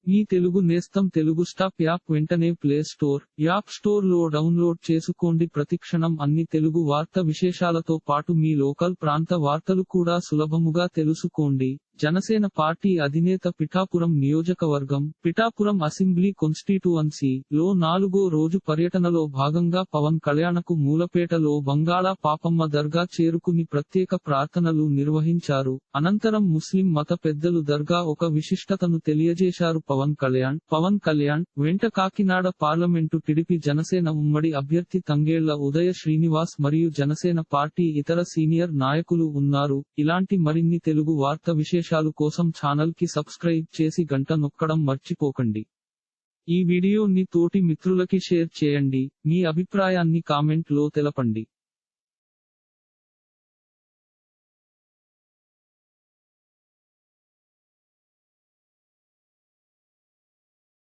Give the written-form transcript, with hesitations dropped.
మీ తెలుగు నేస్తం Telugu stop app వెంటనే play store, app store లో డౌన్లోడ్ చేసుకోండి. ప్రతిక్షణం అన్ని తెలుగు వార్త విశేషాలతో పాటు మీ లోకల్ ప్రాంత వార్తలు కూడా సులభముగా తెలుసుకోండి. జనసేన పార్టీ అధినేత పిఠాపురం నియోజకవర్గం, పిఠాపురం అసెంబ్లీ కాన్స్టిట్యుయెన్సీ లో 4వ రోజు పర్యటనలో భాగంగా పవన్ కళ్యాణ్కు మూలపేటలో బంగాళా పాపమ్మ దర్గా చేరుకుని ప్రత్యేక ప్రార్థనలు నిర్వహించారు. అనంతరం ముస్లిం మత పెద్దలు దర్గా ఒక విశిష్టతను తెలియజేశారు. పవన్ కళ్యాణ్ వెంట కాకినాడ పార్లమెంటు టీడీపీ జనసేన ఉమ్మడి అభ్యర్థి తంగేళ్ల ఉదయ శ్రీనివాస్ మరియు జనసేన పార్టీ ఇతర సీనియర్ నాయకులు ఉన్నారు. ఇలాంటి మరిన్ని తెలుగు వార్త విశేషాలు కోసం ఛానల్ కి సబ్స్క్రైబ్ చేసి గంట నొక్కడం మర్చిపోకండి. ఈ వీడియోని తోటి మిత్రులకి షేర్ చేయండి. మీ అభిప్రాయాన్ని కామెంట్ లో తెలపండి.